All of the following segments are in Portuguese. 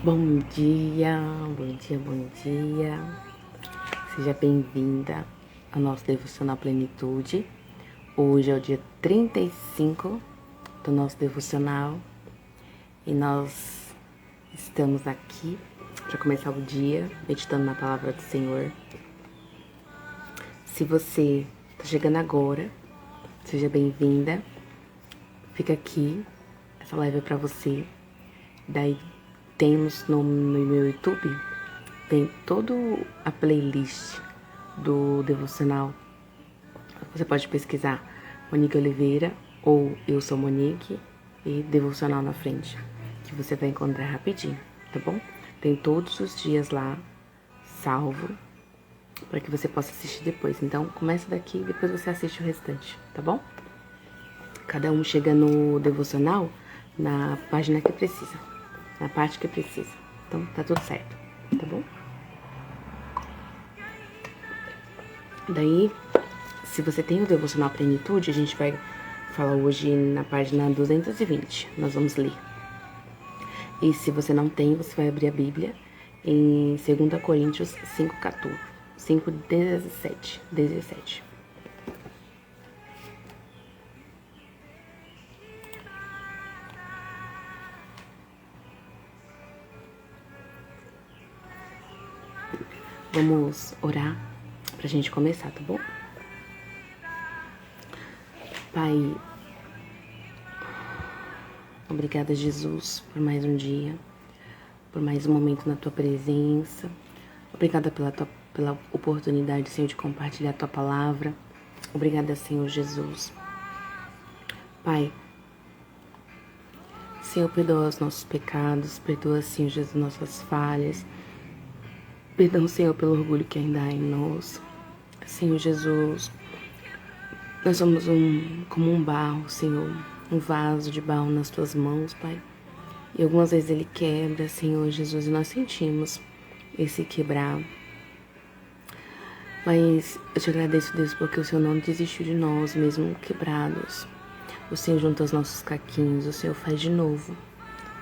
Bom dia, bom dia, bom dia. Seja bem-vinda ao nosso Devocional Plenitude. Hoje é o dia 35 do nosso Devocional e nós estamos aqui para começar o dia meditando na Palavra do Senhor. Se você está chegando agora, seja bem-vinda. Fica aqui, essa live é para você. Daí temos no meu YouTube, tem toda a playlist do devocional. Você pode pesquisar Monique Oliveira ou Eu Sou Monique e devocional na frente, que você vai encontrar rapidinho, tá bom? Tem todos os dias lá, salvo, para que você possa assistir depois. Então, começa daqui e depois você assiste o restante, tá bom? Cada um chega no devocional na página que precisa, na parte que precisa. Então, tá tudo certo, tá bom? Daí, se você tem o Devocional Plenitude, a gente vai falar hoje na página 220. Nós vamos ler. E se você não tem, você vai abrir a Bíblia em 2 Coríntios 5:14, 5:17. Vamos orar pra gente começar, tá bom? Pai, obrigada, Jesus, por mais um dia, por mais um momento na Tua presença. Obrigada pela oportunidade, Senhor, de compartilhar a Tua palavra. Obrigada, Senhor Jesus. Pai, Senhor, perdoa os nossos pecados, perdoa, Senhor Jesus, nossas falhas. Perdão, Senhor, pelo orgulho que ainda há em nós. Senhor Jesus, nós somos como um barro, Senhor, um vaso de barro nas Tuas mãos, Pai. E algumas vezes ele quebra, Senhor Jesus, e nós sentimos esse quebrar. Mas eu te agradeço, Deus, porque o Senhor não desistiu de nós, mesmo quebrados. O Senhor junta os nossos caquinhos, o Senhor faz de novo,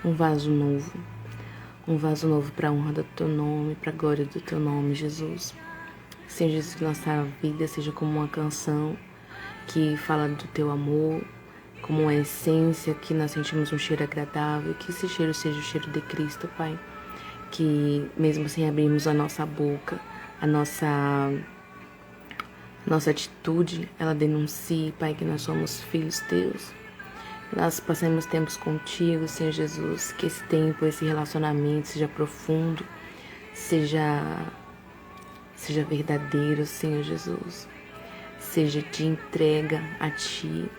um vaso novo. Um vaso novo para a honra do Teu nome, para a glória do Teu nome, Jesus. Senhor Jesus, que nossa vida seja como uma canção que fala do Teu amor, como uma essência que nós sentimos um cheiro agradável, que esse cheiro seja o cheiro de Cristo, Pai. Que mesmo sem abrirmos a nossa boca, a nossa atitude, ela denuncie, Pai, que nós somos filhos Teus. Nós passemos tempos contigo, Senhor Jesus, que esse tempo, esse relacionamento seja profundo, seja verdadeiro, Senhor Jesus, seja de entrega a Ti,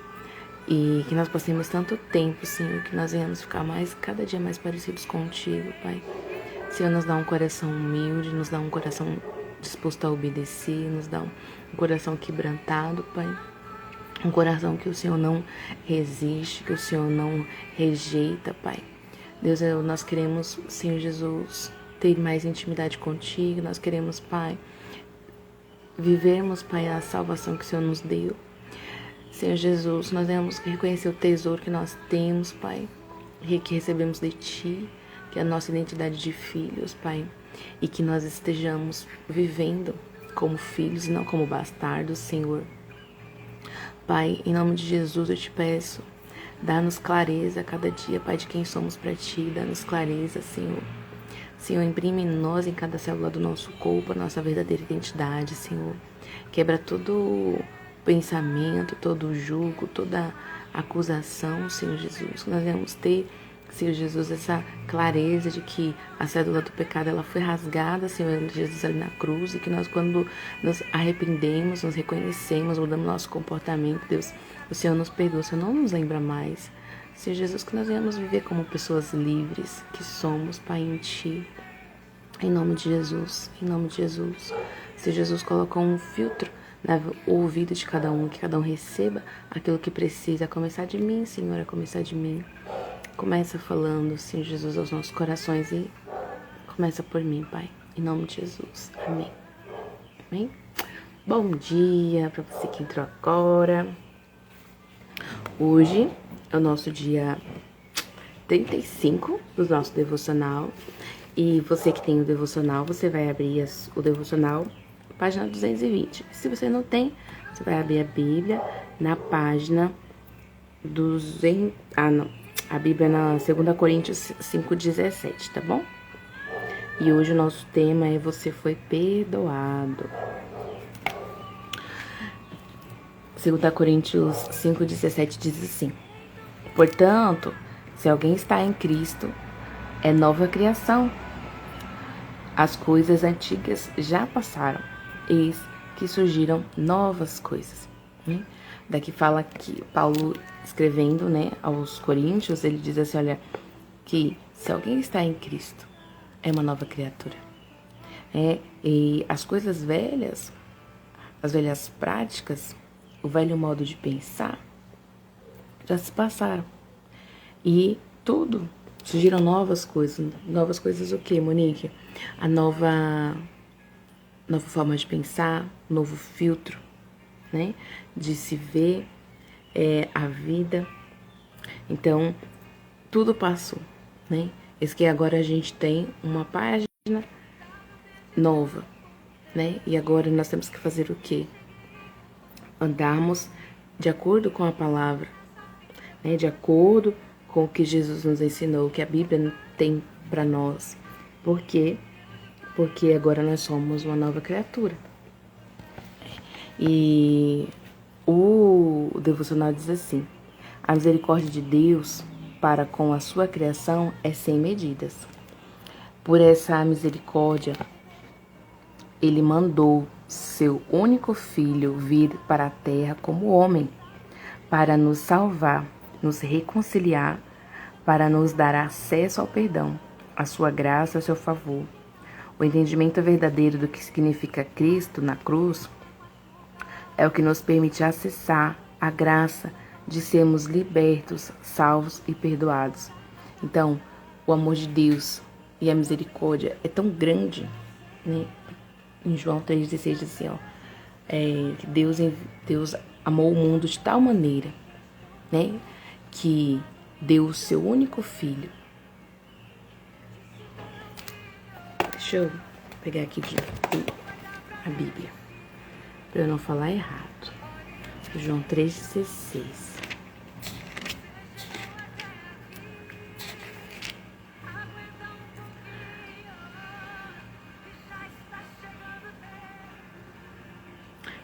e que nós passemos tanto tempo, Senhor, que nós venhamos ficar cada dia mais parecidos contigo, Pai. Senhor, nos dá um coração humilde, nos dá um coração disposto a obedecer, nos dá um coração quebrantado, Pai. Um coração que o Senhor não resiste, que o Senhor não rejeita, Pai. Deus, nós queremos, Senhor Jesus, ter mais intimidade contigo. Nós queremos, Pai, vivermos, Pai, a salvação que o Senhor nos deu. Senhor Jesus, nós devemos reconhecer o tesouro que nós temos, Pai, que recebemos de Ti, que é a nossa identidade de filhos, Pai, e que nós estejamos vivendo como filhos e não como bastardos, Senhor. Pai, em nome de Jesus eu te peço, dá-nos clareza a cada dia, Pai, de quem somos para Ti, dá-nos clareza, Senhor. Senhor, imprime em nós, em cada célula do nosso corpo, a nossa verdadeira identidade, Senhor. Quebra todo pensamento, todo julgo, toda acusação, Senhor Jesus. Nós devemos ter, Senhor Jesus, essa clareza de que a cédula do pecado ela foi rasgada, Senhor Jesus, ali na cruz, e que nós, quando nos arrependemos, nos reconhecemos, mudamos nosso comportamento, Deus, o Senhor nos perdoa, o Senhor não nos lembra mais. Senhor Jesus, que nós venhamos viver como pessoas livres que somos, Pai, em Ti. Em nome de Jesus, em nome de Jesus. Senhor Jesus, colocou um filtro no ouvido de cada um, que cada um receba aquilo que precisa, a começar de mim, Senhor, a começar de mim. Começa falando, Senhor Jesus, aos nossos corações e começa por mim, Pai. Em nome de Jesus. Amém. Amém? Bom dia para você que entrou agora. Hoje é o nosso dia 35 do nosso devocional. E você que tem o devocional, você vai abrir o devocional, página 220. Se você não tem, você vai abrir a Bíblia na página 200. Ah, não. A Bíblia na 2 Coríntios 5,17, tá bom? E hoje o nosso tema é Você Foi Perdoado. 2 Coríntios 5,17 diz assim: Portanto, se alguém está em Cristo, é nova criação. As coisas antigas já passaram, eis que surgiram novas coisas. Daqui fala que Paulo, escrevendo, aos Coríntios, ele diz assim, olha, que se alguém está em Cristo, é uma nova criatura. E as coisas velhas, as velhas práticas, o velho modo de pensar, já se passaram. E tudo, surgiram novas coisas. Novas coisas o quê, Monique? A nova forma de pensar, novo filtro, de se ver a vida. Então, tudo passou, Esse que agora a gente tem uma página nova, E agora nós temos que fazer o quê? Andarmos de acordo com a palavra, de acordo com o que Jesus nos ensinou, o que a Bíblia tem para nós. Por quê? Porque agora nós somos uma nova criatura. E o devocional diz assim: a misericórdia de Deus para com a sua criação é sem medidas. Por essa misericórdia, Ele mandou seu único filho vir para a terra como homem, para nos salvar, nos reconciliar, para nos dar acesso ao perdão, a sua graça, a seu favor. O entendimento verdadeiro do que significa Cristo na cruz é o que nos permite acessar a graça de sermos libertos, salvos e perdoados. Então, o amor de Deus e a misericórdia é tão grande, Em João 3,16 diz assim, que Deus amou o mundo de tal maneira, que deu o seu único filho. Deixa eu pegar aqui a Bíblia, para eu não falar errado. João 3,16.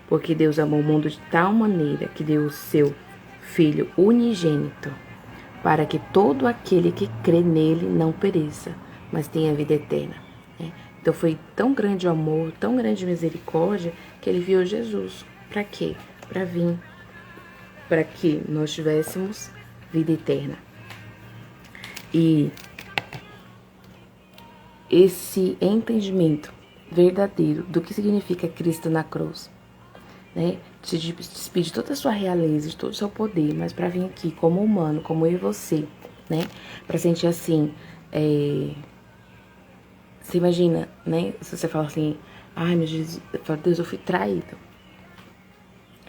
Porque Deus amou o mundo de tal maneira que deu o seu Filho unigênito, para que todo aquele que crê nele não pereça, mas tenha vida eterna. Então foi tão grande o amor, tão grande a misericórdia, que ele enviou Jesus. Para quê? Para vir, para que nós tivéssemos vida eterna. E esse entendimento verdadeiro do que significa Cristo na cruz, te despide de toda a sua realeza, de todo o seu poder, mas para vir aqui como humano, como eu e você, para sentir assim, você imagina, se você fala assim, ai meu Jesus, Deus, eu fui traído.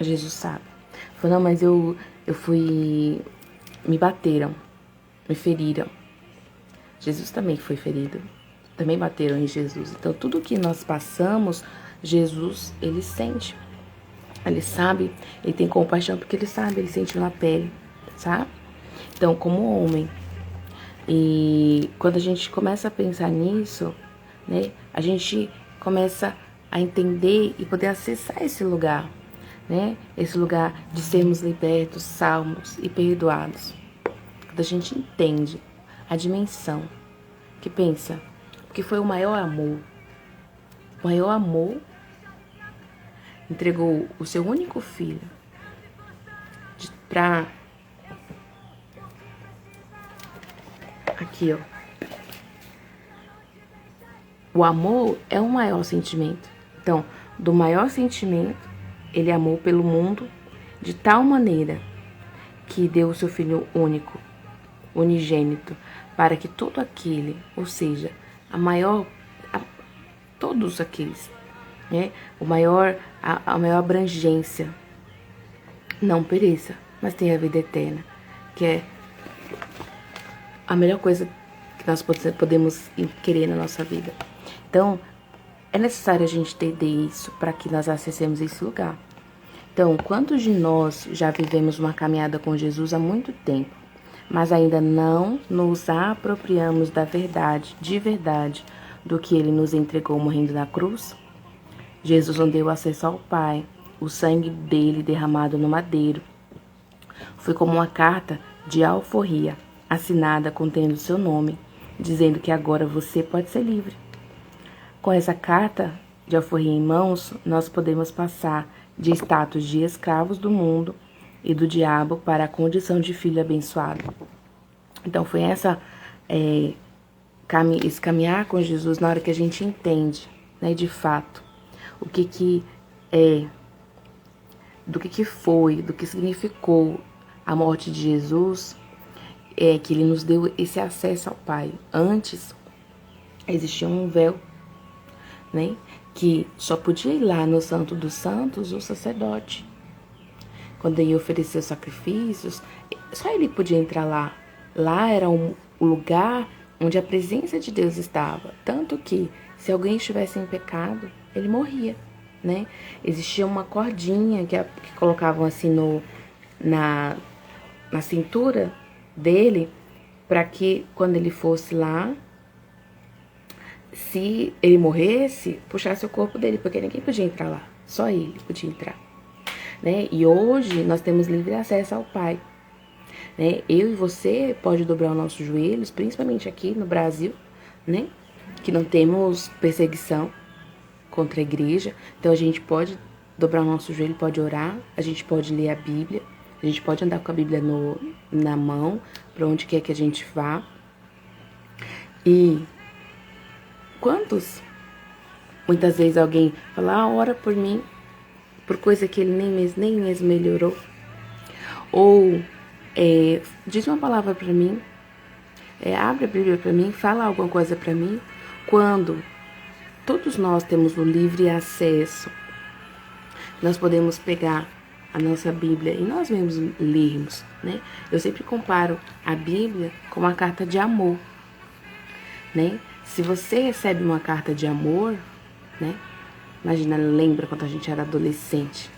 Jesus sabe. Falou, não, mas eu fui, me bateram, me feriram. Jesus também foi ferido, também bateram em Jesus. Então tudo que nós passamos, Jesus, ele sente. Ele sabe, ele tem compaixão porque ele sabe, ele sentiu na pele, sabe? Então, como homem, e quando a gente começa a pensar nisso, a gente começa a entender e poder acessar esse lugar, Esse lugar de sermos libertos, salvos e perdoados. Quando a gente entende a dimensão, que pensa, que foi o maior amor entregou o seu único filho pra... Aqui, O amor é o maior sentimento. Então, do maior sentimento, ele amou pelo mundo de tal maneira que deu o seu filho único, unigênito, para que todo aquele, ou seja, todos aqueles, a maior abrangência, não pereça, mas tenha a vida eterna, que é a melhor coisa que nós podemos querer na nossa vida. Então, é necessário a gente entender isso para que nós acessemos esse lugar. Então, quantos de nós já vivemos uma caminhada com Jesus há muito tempo, mas ainda não nos apropriamos da verdade, de verdade, do que Ele nos entregou morrendo na cruz? Jesus nos deu acesso ao Pai, o sangue dele derramado no madeiro. Foi como uma carta de alforria, assinada contendo seu nome, dizendo que agora você pode ser livre. Com essa carta de alforria em mãos, nós podemos passar de status de escravos do mundo e do diabo para a condição de filho abençoado. Então foi esse caminhar com Jesus na hora que a gente entende, né, de fato, o que é, do que foi, do que significou a morte de Jesus, que ele nos deu esse acesso ao Pai. Antes existia um véu, né, que só podia ir lá no Santo dos Santos o sacerdote. Quando ele ofereceu sacrifícios, só ele podia entrar lá. Lá era o lugar onde a presença de Deus estava. Tanto que, se alguém estivesse em pecado, ele morria, né? Existia uma cordinha que colocavam assim na cintura dele, para que quando ele fosse lá, se ele morresse, puxasse o corpo dele, porque ninguém podia entrar lá. Só ele podia entrar, né? E hoje nós temos livre acesso ao Pai, né? Eu e você pode dobrar os nossos joelhos, principalmente aqui no Brasil, né? Que não temos perseguição contra a igreja. Então a gente pode dobrar o nosso joelho, pode orar, a gente pode ler a Bíblia, a gente pode andar com a Bíblia na mão, para onde quer que a gente vá. E muitas vezes alguém fala, ora por mim, por coisa que ele nem mesmo melhorou. Ou diz uma palavra para mim, abre a Bíblia para mim, fala alguma coisa para mim. Quando todos nós temos o livre acesso, nós podemos pegar a nossa Bíblia e nós mesmos lermos, né? Eu sempre comparo a Bíblia com uma carta de amor, né? Se você recebe uma carta de amor, né? Imagina, lembra quando a gente era adolescente,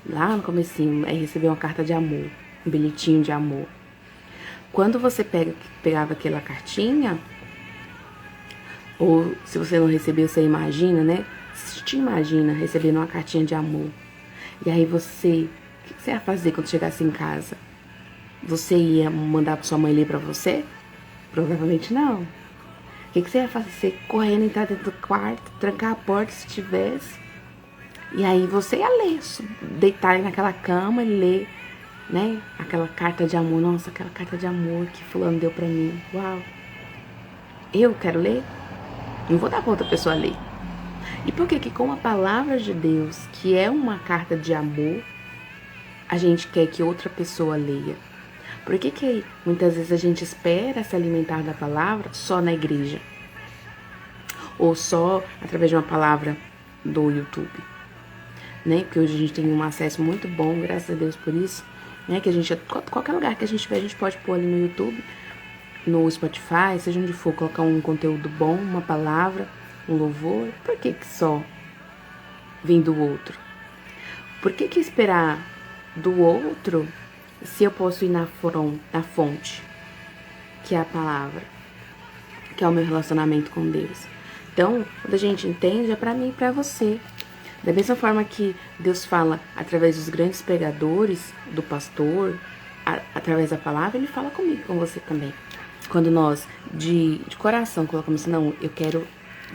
lá no comecinho, receber uma carta de amor, um bilhetinho de amor. Quando você pegava aquela cartinha, ou se você não recebeu, você imagina, né? Você te imagina recebendo uma cartinha de amor. E aí o que você ia fazer quando chegasse em casa? Você ia mandar pra sua mãe ler pra você? Provavelmente não. O que você ia fazer? Você correndo, entrar dentro do quarto, trancar a porta se tivesse. E aí você ia ler, deitar naquela cama e ler, né? Aquela carta de amor. Nossa, aquela carta de amor que fulano deu pra mim. Uau! Eu quero ler? Não vou dar pra outra pessoa ler. E por que que com a palavra de Deus, que é uma carta de amor, a gente quer que outra pessoa leia? Por que que muitas vezes a gente espera se alimentar da palavra só na igreja? Ou só através de uma palavra do YouTube? Né? Porque hoje a gente tem um acesso muito bom, graças a Deus por isso, né? Que a gente, qualquer lugar que a gente estiver, a gente pode pôr ali no YouTube, no Spotify, seja onde for, colocar um conteúdo bom, uma palavra, um louvor. Por que que só vem do outro? Por que que esperar do outro se eu posso ir na fonte, que é a palavra, que é o meu relacionamento com Deus? Então, quando a gente entende, é pra mim e pra você. Da mesma forma que Deus fala através dos grandes pregadores, do pastor, através da palavra, Ele fala comigo, com você também. Quando nós, de coração, colocamos assim, não, eu quero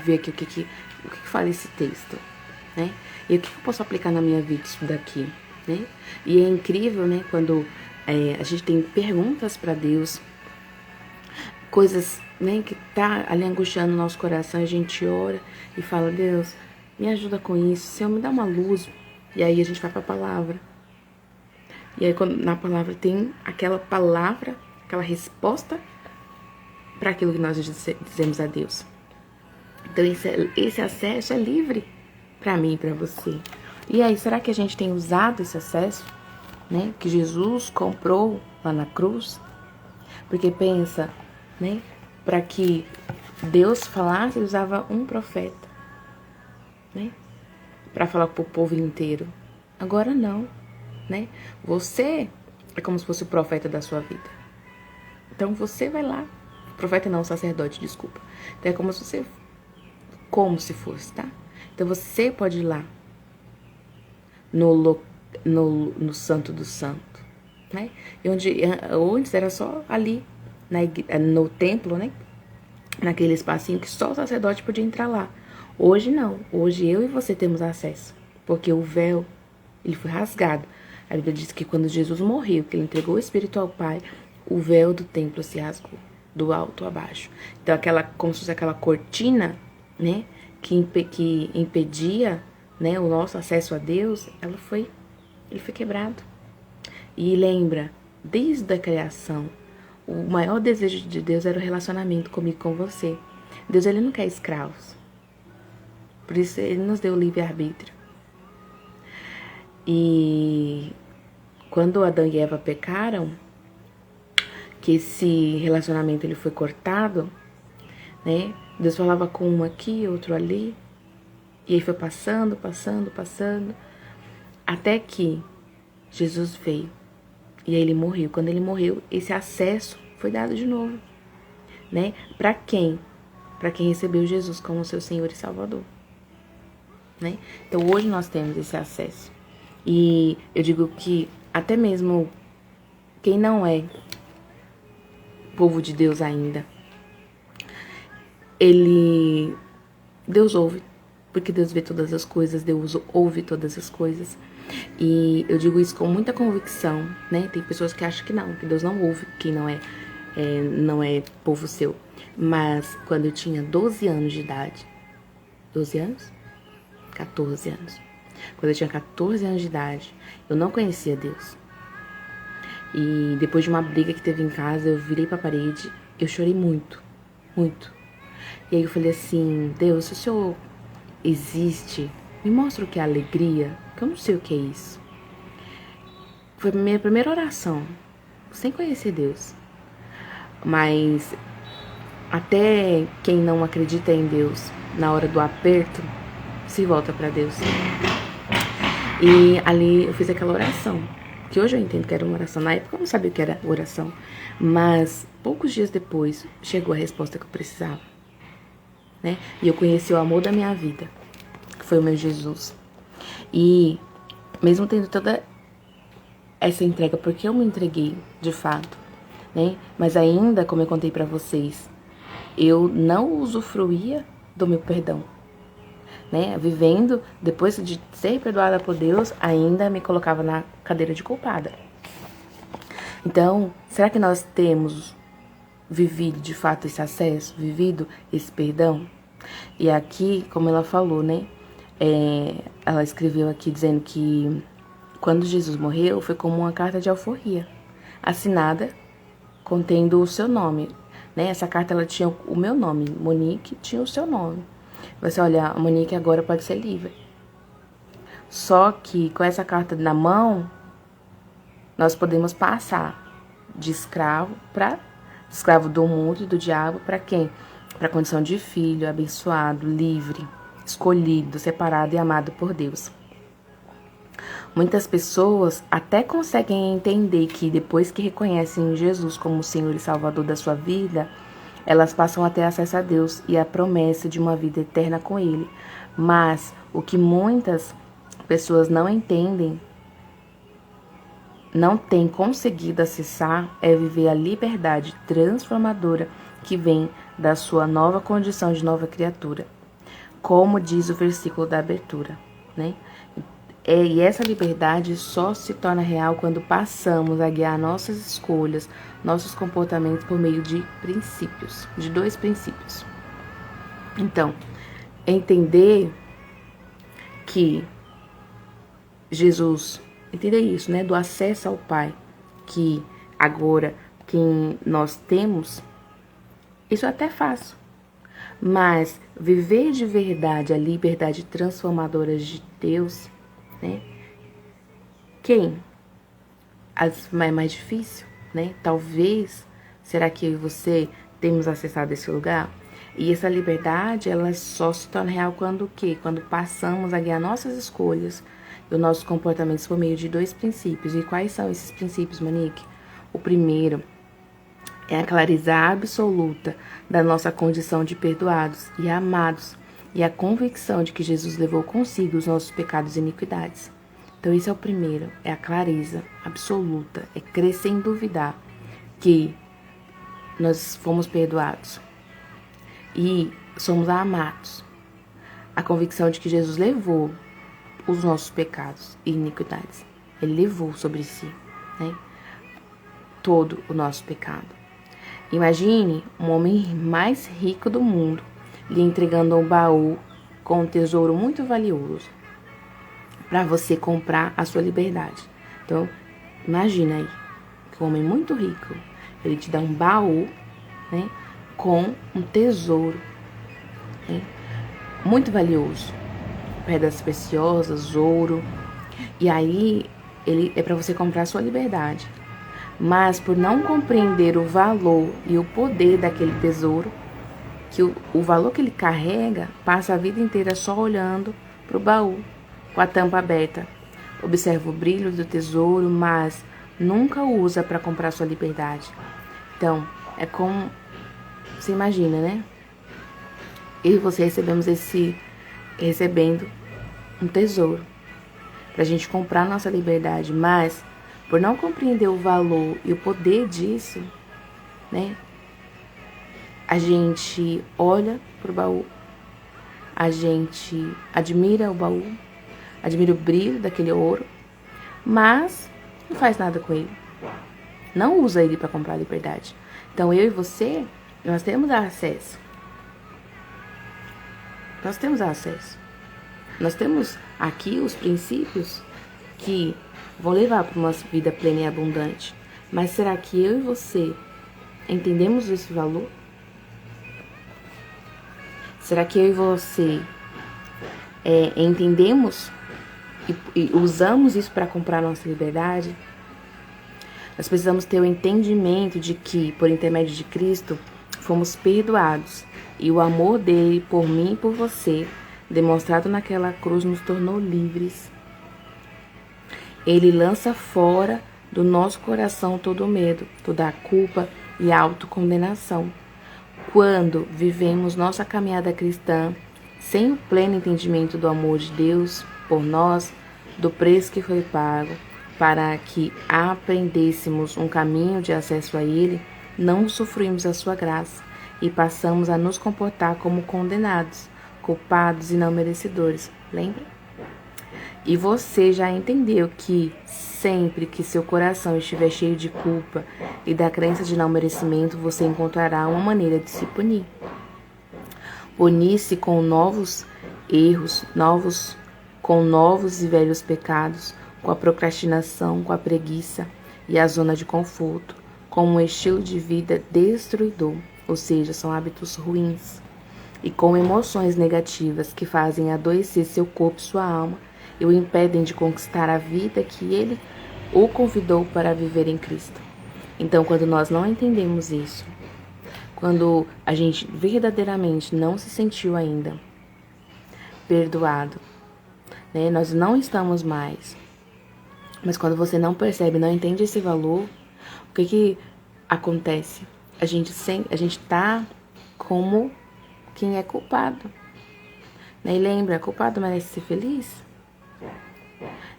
ver aqui o que fala esse texto, né? E o que eu posso aplicar na minha vida isso daqui, né? E é incrível, né, quando a gente tem perguntas para Deus, coisas, né, que tá ali angustiando o nosso coração, a gente ora e fala, Deus, me ajuda com isso, Senhor, me dá uma luz. E aí a gente vai para a palavra. E aí na palavra tem aquela palavra, aquela resposta para aquilo que nós dizemos a Deus. Então esse acesso é livre para mim e para você. E aí, será que a gente tem usado esse acesso, né, que Jesus comprou lá na cruz? Porque pensa, né? Para que Deus falasse, ele usava um profeta, né? Para falar pro povo inteiro. Agora não, né? Você é como se fosse o profeta da sua vida. Então você vai lá. Profeta não, sacerdote, desculpa. Então é como se fosse, tá? Então você pode ir lá no Santo do Santo, né? E onde antes era só ali no templo, né? Naquele espacinho que só o sacerdote podia entrar lá. Hoje não. Hoje eu e você temos acesso, porque o véu ele foi rasgado. A Bíblia diz que quando Jesus morreu, que ele entregou o Espírito ao Pai, o véu do templo se rasgou, do alto a baixo. Então como se fosse aquela cortina, né, que impedia, né, o nosso acesso a Deus, ele foi quebrado. E lembra, desde a criação, o maior desejo de Deus era o relacionamento comigo, com você. Deus, ele não quer escravos. Por isso, ele nos deu o livre-arbítrio. E quando Adão e Eva pecaram, que esse relacionamento ele foi cortado, né? Deus falava com um aqui, outro ali. E aí foi passando, até que Jesus veio. E aí ele morreu. Quando ele morreu, esse acesso foi dado de novo, né? Para quem? Para quem recebeu Jesus como seu Senhor e Salvador, né? Então hoje nós temos esse acesso. E eu digo que até mesmo quem não é povo de Deus ainda, Deus ouve, porque Deus vê todas as coisas, Deus ouve todas as coisas. E eu digo isso com muita convicção, né? Tem pessoas que acham que Deus não ouve quem não é povo seu. Mas quando eu tinha 12 anos de idade, 12 anos? 14 anos. Quando eu tinha 14 anos de idade, eu não conhecia Deus. E depois de uma briga que teve em casa, eu virei pra parede, eu chorei muito, muito. E aí eu falei assim, Deus, se o Senhor existe, me mostra o que é alegria, que eu não sei o que é isso. Foi a minha primeira oração, sem conhecer Deus. Mas até quem não acredita em Deus, na hora do aperto, se volta pra Deus. E ali eu fiz aquela oração, que hoje eu entendo que era uma oração. Na época eu não sabia o que era oração, mas poucos dias depois chegou a resposta que eu precisava, né? E eu conheci o amor da minha vida, que foi o meu Jesus. E mesmo tendo toda essa entrega, porque eu me entreguei de fato, né? Mas ainda, como eu contei pra vocês, eu não usufruía do meu perdão, né? Vivendo, depois de ser perdoada por Deus, ainda me colocava na cadeira de culpada. Então, será que nós temos vivido de fato esse acesso, vivido esse perdão? E aqui, como ela falou, né? Ela escreveu aqui dizendo que quando Jesus morreu, foi como uma carta de alforria, assinada, contendo o seu nome, né? Essa carta, ela tinha o meu nome, Monique, tinha o seu nome. Você olha, a Monique agora pode ser livre. Só que com essa carta na mão, nós podemos passar de escravo do mundo e do diabo para quem? Para a condição de filho, abençoado, livre, escolhido, separado e amado por Deus. Muitas pessoas até conseguem entender que depois que reconhecem Jesus como Senhor e Salvador da sua vida, elas passam a ter acesso a Deus e a promessa de uma vida eterna com Ele. Mas o que muitas pessoas não entendem, não têm conseguido acessar, é viver a liberdade transformadora que vem da sua nova condição de nova criatura. Como diz o versículo da abertura, né? E essa liberdade só se torna real quando passamos a guiar nossas escolhas, nossos comportamentos por meio de princípios, de 2 princípios. Então, entender que Jesus, entender isso, né, do acesso ao Pai, que agora quem nós temos, isso é até fácil. Mas viver de verdade a liberdade transformadora de Deus, né? Quem? É mais difícil, né? Talvez Será que eu e você temos acessado esse lugar? E essa liberdade, ela só se torna real quando o quê? Quando passamos a guiar nossas escolhas e os nossos comportamentos por meio de 2 princípios. E quais são esses princípios, Monique? O primeiro é a clareza absoluta da nossa condição de perdoados e amados e a convicção de que Jesus levou consigo os nossos pecados e iniquidades. Então esse é o primeiro, é a clareza absoluta, é crer sem duvidar que nós fomos perdoados e somos amados. A convicção de que Jesus levou os nossos pecados e iniquidades. Ele levou sobre si, né, todo o nosso pecado. Imagine um homem mais rico do mundo lhe entregando um baú com um tesouro muito valioso para você comprar a sua liberdade. Então, imagina aí que um homem muito rico, ele te dá um baú, né, com um tesouro, né, muito valioso, pedras preciosas, ouro. E aí ele é para você comprar a sua liberdade. Mas por não compreender o valor e o poder daquele tesouro, que o valor que ele carrega, passa a vida inteira só olhando para o baú, com a tampa aberta. Observa o brilho do tesouro, mas nunca o usa para comprar sua liberdade. Então, é como você imagina, né? Eu e você recebendo um tesouro para a gente comprar nossa liberdade, mas por não compreender o valor e o poder disso, né? A gente olha pro baú, a gente admira o baú, admira o brilho daquele ouro, mas não faz nada com ele. Não usa ele para comprar a liberdade. Então eu e você, nós temos acesso. Nós temos acesso. Nós temos aqui os princípios que vão levar para uma vida plena e abundante. Mas será que eu e você entendemos esse valor? Será que eu e você entendemos e usamos isso para comprar nossa liberdade? Nós precisamos ter o entendimento de que, por intermédio de Cristo, fomos perdoados. E o amor dele por mim e por você, demonstrado naquela cruz, nos tornou livres. Ele lança fora do nosso coração todo o medo, toda a culpa e a autocondenação. Quando vivemos nossa caminhada cristã sem o pleno entendimento do amor de Deus por nós, do preço que foi pago, para que aprendêssemos um caminho de acesso a Ele, não usufruímos a sua graça e passamos a nos comportar como condenados, culpados e não merecedores. Lembra? E você já entendeu que sempre que seu coração estiver cheio de culpa e da crença de não merecimento, você encontrará uma maneira de se punir. Punir-se com novos erros, com novos e velhos pecados, com a procrastinação, com a preguiça e a zona de conforto, com um estilo de vida destruidor, ou seja, são hábitos ruins, e com emoções negativas que fazem adoecer seu corpo e sua alma e o impedem de conquistar a vida que Ele o convidou para viver em Cristo. Então, quando nós não entendemos isso, quando a gente verdadeiramente não se sentiu ainda perdoado, né, nós não estamos mais. Mas quando você não percebe, não entende esse valor, o que acontece? A gente tá como quem é culpado. Né? E lembra, culpado merece ser feliz?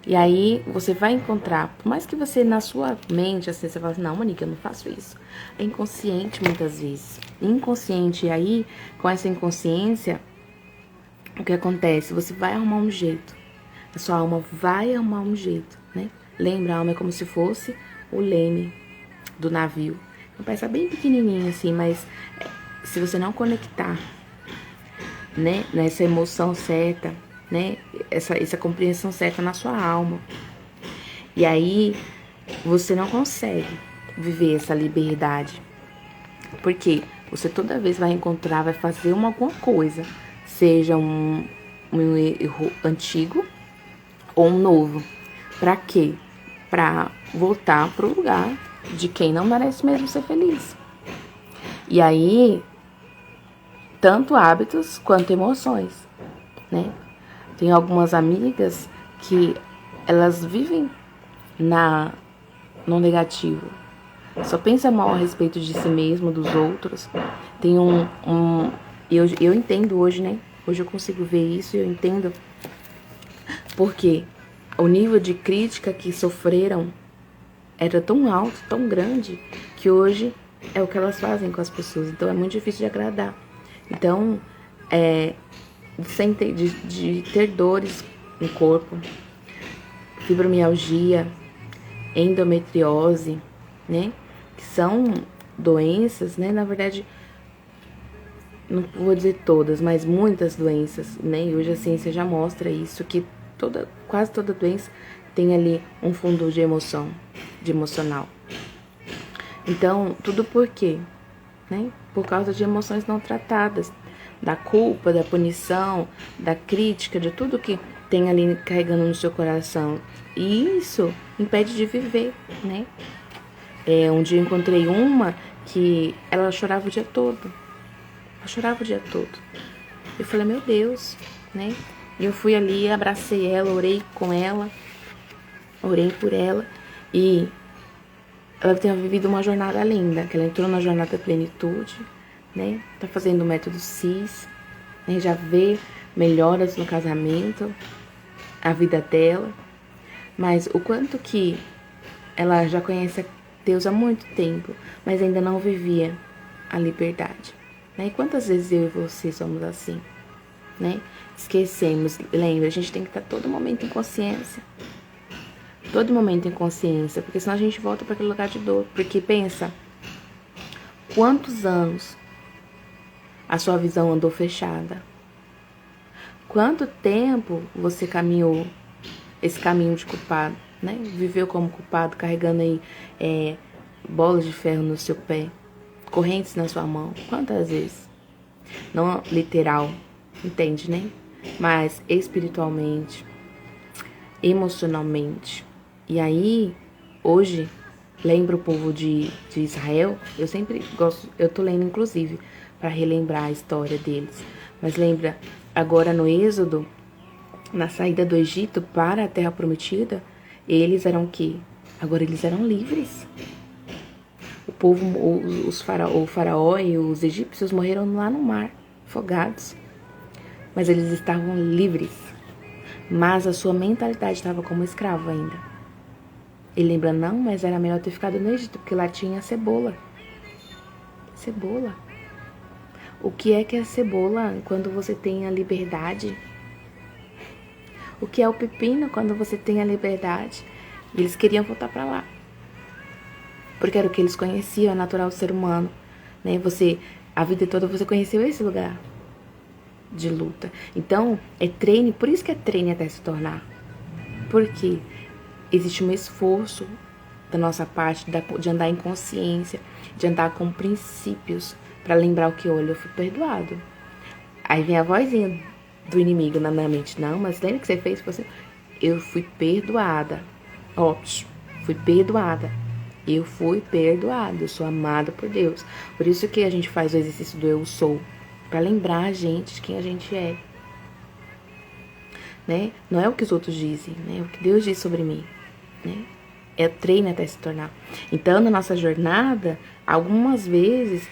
E aí você vai encontrar, por mais que você na sua mente, assim, você fala assim, não, Monique, eu não faço isso. É inconsciente muitas vezes. Inconsciente, e aí, com essa inconsciência, o que acontece? Você vai arrumar um jeito. A sua alma vai arrumar um jeito, né? Lembra, a alma é como se fosse o leme do navio. Então, parece bem pequenininho assim, mas se você não conectar, né, nessa emoção certa, né, essa compreensão certa na sua alma, e aí você não consegue viver essa liberdade, porque você toda vez vai encontrar, vai fazer alguma coisa, seja um erro antigo ou um novo. Pra quê? Pra voltar pro lugar de quem não merece mesmo ser feliz. E aí, tanto hábitos quanto emoções, né? Tem algumas amigas que elas vivem no negativo. Só pensa mal a respeito de si mesmo, dos outros. Tem eu entendo hoje, né? Hoje eu consigo ver isso e eu entendo porque o nível de crítica que sofreram era tão alto, tão grande, que hoje é o que elas fazem com as pessoas. Então é muito difícil de agradar. Então, de ter dores no corpo, fibromialgia, endometriose, né? Que são doenças, né? Na verdade, não vou dizer todas, mas muitas doenças, né? E hoje a ciência já mostra isso, que quase toda doença tem ali um fundo de emocional. Então, tudo por quê? Né? Por causa de emoções não tratadas, da culpa, da punição, da crítica, de tudo que tem ali carregando no seu coração. E isso impede de viver, né? Um dia eu encontrei uma que ela chorava o dia todo. Ela chorava o dia todo. Eu falei, meu Deus, né? E eu fui ali, abracei ela, orei com ela, orei por ela. E ela tem vivido uma jornada linda, que ela entrou na jornada da plenitude, né? Tá fazendo o método CIS, né? Já vê melhoras no casamento, a vida dela. Mas o quanto que ela já conhece Deus há muito tempo, mas ainda não vivia a liberdade, né? E quantas vezes eu e você somos assim, né? Esquecemos, lembra, a gente tem que estar todo momento em consciência. Todo momento em consciência, porque senão a gente volta para aquele lugar de dor. Porque pensa, quantos anos a sua visão andou fechada? Quanto tempo você caminhou esse caminho de culpado, né? Viveu como culpado, carregando aí bolas de ferro no seu pé, correntes na sua mão. Quantas vezes? Não literal, entende, né? Mas espiritualmente, emocionalmente. E aí, hoje, lembra o povo de Israel? Eu sempre gosto, eu tô lendo inclusive para relembrar a história deles. Mas lembra, agora no Êxodo, na saída do Egito para a Terra Prometida, eles eram o quê? Agora eles eram livres. O povo, o faraó e os egípcios morreram lá no mar, afogados. Mas eles estavam livres. Mas a sua mentalidade estava como escravo ainda. Ele lembra, não, mas era melhor ter ficado no Egito, porque lá tinha cebola. Cebola. O que é cebola quando você tem a liberdade? O que é o pepino quando você tem a liberdade? Eles queriam voltar para lá. Porque era o que eles conheciam, é natural do ser humano. Né? A vida toda você conheceu esse lugar de luta. Então, é treine, por isso que é treine até se tornar. Por quê? Existe um esforço da nossa parte de andar em consciência, de andar com princípios, para lembrar o que, olha, eu fui perdoado. Aí vem a vozinha do inimigo na minha mente, não, mas lembra que você fez? Eu fui perdoada. Ótimo, fui perdoada. Eu fui perdoada, eu sou amada por Deus. Por isso que a gente faz o exercício do eu sou, para lembrar a gente de quem a gente é. Né? Não é o que os outros dizem, né? É o que Deus diz sobre mim. Né? É treino até se tornar. Então, na nossa jornada, algumas vezes,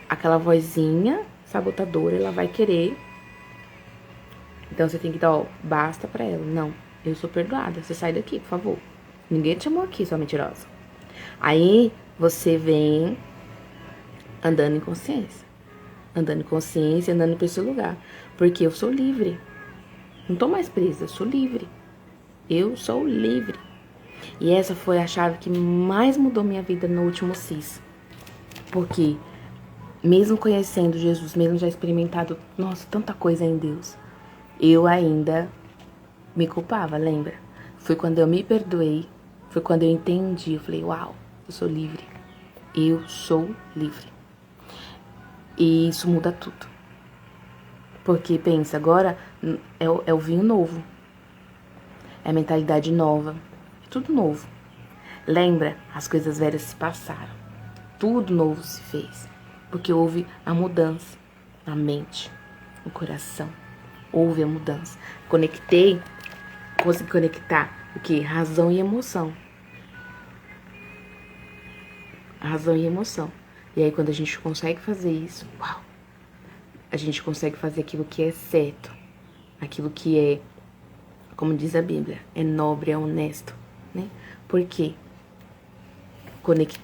aquela vozinha sabotadora, ela vai querer. Então, você tem que dar, basta pra ela. Não, eu sou perdoada, você sai daqui, por favor. Ninguém te chamou aqui, sua mentirosa. Aí, você vem andando em consciência. Andando em consciência, andando para esse lugar. Porque eu sou livre. Não tô mais presa, eu sou livre. Eu sou livre. E essa foi a chave que mais mudou minha vida no último CIS. Porque, mesmo conhecendo Jesus, mesmo já experimentado, nossa, tanta coisa em Deus, eu ainda me culpava, lembra? Foi quando eu me perdoei, foi quando eu entendi, eu falei, uau, eu sou livre. Eu sou livre. E isso muda tudo. Porque, pensa, agora é o vinho novo. É a mentalidade nova. É tudo novo. Lembra? As coisas velhas se passaram. Tudo novo se fez. Porque houve a mudança na mente, no coração. Houve a mudança. Consegui conectar o que? Razão e emoção. Razão e emoção. E aí, quando a gente consegue fazer isso, uau! A gente consegue fazer aquilo que é certo. Aquilo que é, como diz a Bíblia, é nobre, é honesto, né? Por quê?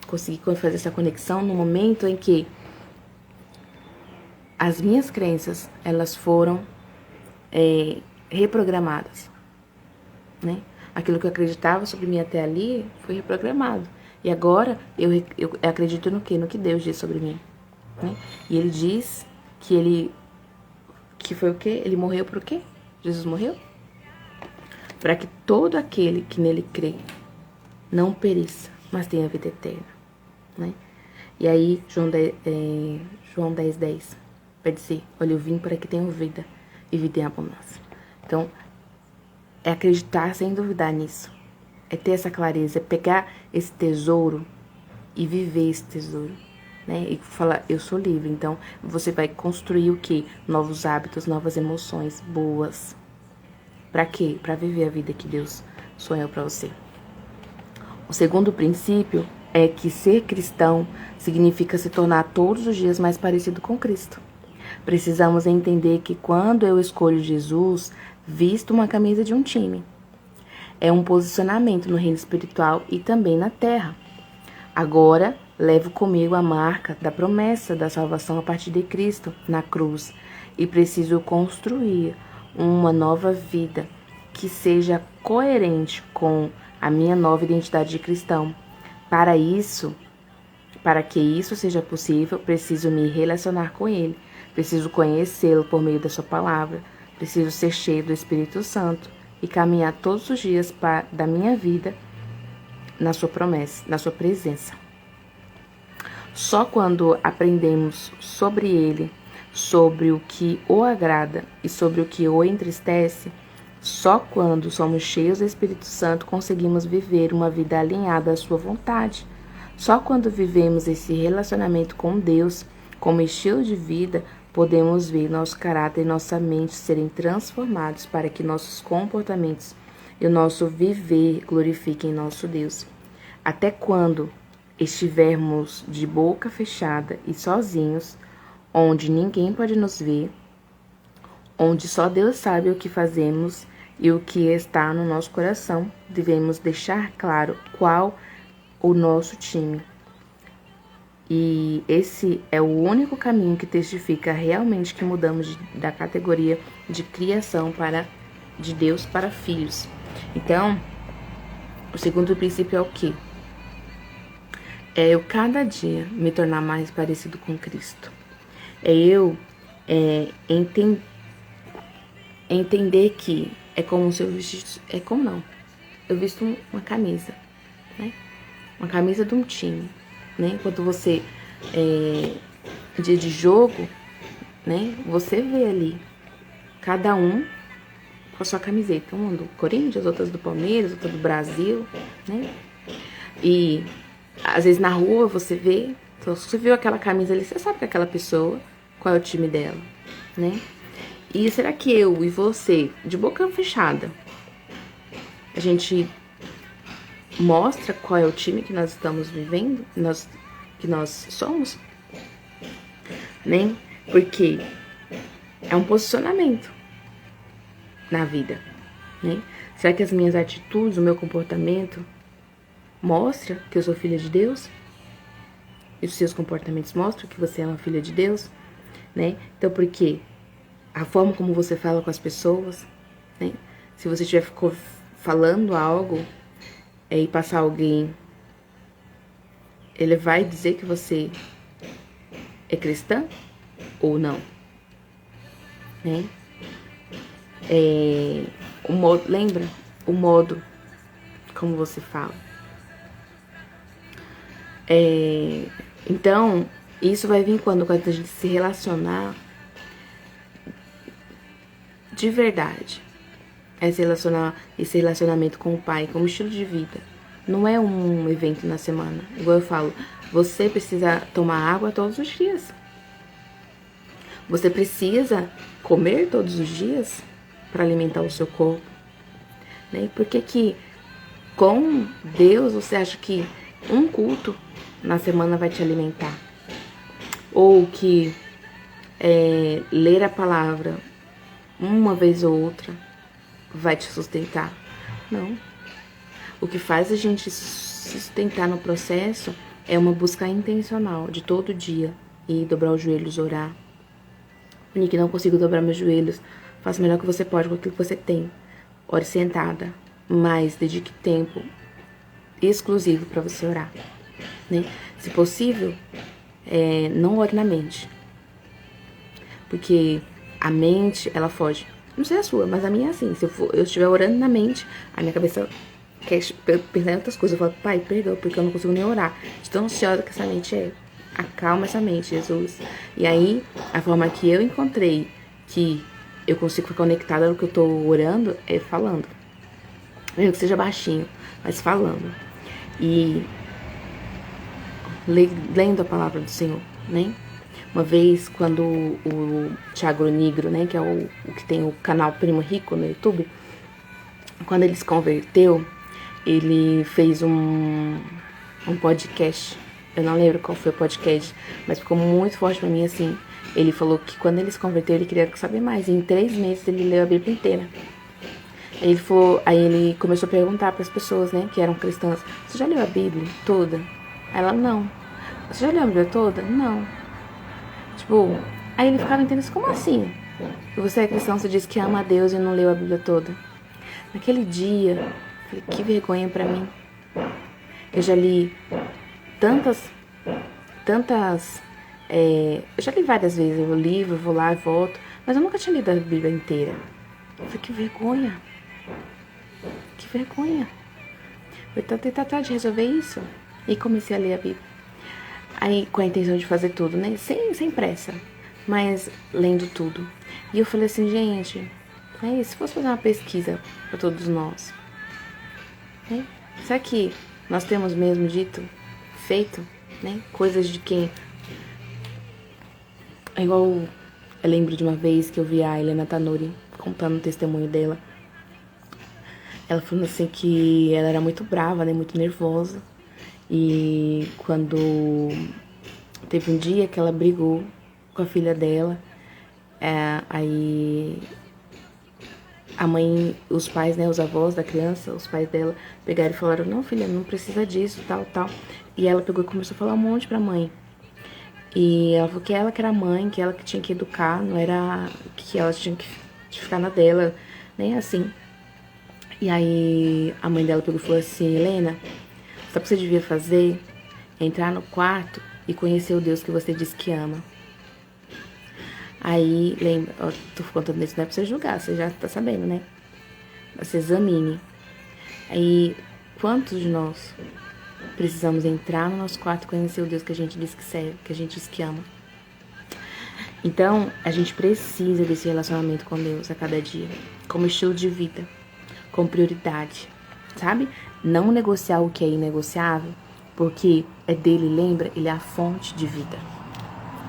Consegui fazer essa conexão no momento em que as minhas crenças, elas foram reprogramadas, né? Aquilo que eu acreditava sobre mim até ali foi reprogramado. E agora eu acredito no quê? No que Deus diz sobre mim, né? E ele diz que foi o quê? Ele morreu por quê? Jesus morreu para que todo aquele que nele crê não pereça, mas tenha vida eterna, né? E aí, João 10:10 vai dizer: olha, eu vim para que tenham vida e vida em abundância. Então, é acreditar sem duvidar nisso. É ter essa clareza, é pegar esse tesouro e viver esse tesouro, né? E falar, eu sou livre. Então, você vai construir o quê? Novos hábitos, novas emoções boas. Para quê? Para viver a vida que Deus sonhou para você. O segundo princípio é que ser cristão significa se tornar todos os dias mais parecido com Cristo. Precisamos entender que quando eu escolho Jesus, visto uma camisa de um time. É um posicionamento no reino espiritual e também na terra. Agora, levo comigo a marca da promessa da salvação a partir de Cristo na cruz e preciso construir uma nova vida que seja coerente com a minha nova identidade de cristão. Para que isso seja possível, preciso me relacionar com Ele, preciso conhecê-lo por meio da sua palavra, preciso ser cheio do Espírito Santo e caminhar todos os dias da minha vida na sua promessa, na sua presença. Só quando aprendemos sobre Ele, sobre o que o agrada e sobre o que o entristece, só quando somos cheios do Espírito Santo conseguimos viver uma vida alinhada à sua vontade. Só quando vivemos esse relacionamento com Deus como estilo de vida, podemos ver nosso caráter e nossa mente serem transformados para que nossos comportamentos e o nosso viver glorifiquem nosso Deus. Até quando estivermos de boca fechada e sozinhos, onde ninguém pode nos ver, onde só Deus sabe o que fazemos e o que está no nosso coração, devemos deixar claro qual o nosso time. E esse é o único caminho que testifica realmente que mudamos da categoria de criação de Deus para filhos. Então, o segundo princípio é o quê? É eu cada dia me tornar mais parecido com Cristo. É eu entender que é como se eu vestisse... É como não? Eu visto uma camisa, né? Uma camisa de um time, né? Quando você... dia de jogo, né? Você vê ali cada um com a sua camiseta. Uma do Corinthians, outras do Palmeiras, outra do Brasil, né? E às vezes na rua você vê, então, se você viu aquela camisa ali, você sabe que aquela pessoa, qual é o time dela, né? E será que eu e você, de boca fechada, a gente mostra qual é o time que nós estamos vivendo, que nós somos? Né? Porque é um posicionamento na vida, né? Será que as minhas atitudes, o meu comportamento mostra que eu sou filha de Deus? E os seus comportamentos mostram que você é uma filha de Deus, né? Então, por quê? A forma como você fala com as pessoas, né? Se você estiver falando algo e passar alguém, ele vai dizer que você é cristã ou não, né? O modo, lembra? O modo como você fala. Então, isso vai vir quando a gente se relacionar de verdade. Esse relacionamento com o Pai, como estilo de vida. Não é um evento na semana. Igual eu falo, Você precisa tomar água todos os dias. Você precisa comer todos os dias para alimentar o seu corpo. Né? Por que com Deus você acha que um culto na semana vai te alimentar? Ou que ler a palavra uma vez ou outra vai te sustentar? Não. O que faz a gente sustentar no processo é uma busca intencional de todo dia e dobrar os joelhos, orar. Nick, não consigo dobrar meus joelhos. Faça o melhor que você pode com aquilo que você tem. Ore sentada, mas dedique tempo exclusivo para você orar. Né? Se possível, não ore na mente. Porque a mente, ela foge. Não sei a sua, mas a minha é assim. Se eu estiver orando na mente, a minha cabeça quer pensar em outras coisas. Eu falo, pai, perdoa, porque eu não consigo nem orar. De tão ansiosa que essa mente é. Acalma essa mente, Jesus. E aí, a forma que eu encontrei que eu consigo ficar conectada no que eu tô orando é falando. Mesmo que seja baixinho, mas falando. E lendo a palavra do Senhor, né? Uma vez, quando o Thiago Nigro, né, que é o que tem o canal Primo Rico no YouTube, quando ele se converteu, ele fez um podcast. Eu não lembro qual foi o podcast, mas ficou muito forte pra mim, assim. Ele falou que quando ele se converteu, ele queria saber mais. E em 3 meses ele leu a Bíblia inteira. Aí ele começou a perguntar para as pessoas, né, que eram cristãs: você já leu a Bíblia toda? Ela, não. Você já leu a Bíblia toda? Não. Tipo, aí ele ficava entendendo, como assim? Você é cristão, você diz que ama a Deus e não leu a Bíblia toda. Naquele dia, eu falei, que vergonha pra mim. Eu já li tantas, eu já li várias vezes, eu livro, vou lá e volto, mas eu nunca tinha lido a Bíblia inteira. Eu falei, que vergonha. Que vergonha. Eu tentei tratar de resolver isso e comecei a ler a Bíblia. Aí, com a intenção de fazer tudo, né? Sem pressa, mas lendo tudo. E eu falei assim, gente, se fosse fazer uma pesquisa para todos nós, né? Será que nós temos mesmo feito, né? Coisas de quem... É igual, eu lembro de uma vez que eu vi a Helena Tanuri contando o testemunho dela. Ela falando assim que ela era muito brava, né? Muito nervosa. E quando teve um dia que ela brigou com a filha dela, aí a mãe, os pais, né, os avós da criança, os pais dela pegaram e falaram, não, filha, não precisa disso, tal, tal. E ela pegou e começou a falar um monte pra mãe. E ela falou que ela que era a mãe, que ela que tinha que educar, não era que ela tinha que ficar na dela, nem assim. E aí a mãe dela pegou e falou assim, Helena, sabe o que você devia fazer? Entrar no quarto e conhecer o Deus que você diz que ama. Aí, lembra, ó, tô contando isso não é pra você julgar, você já tá sabendo, né? Você examine. Aí, quantos de nós precisamos entrar no nosso quarto e conhecer o Deus que a gente diz que serve, que a gente diz que ama? Então, a gente precisa desse relacionamento com Deus a cada dia, como estilo de vida, como prioridade, sabe? Não negociar o que é inegociável, porque é dele, lembra? Ele é a fonte de vida.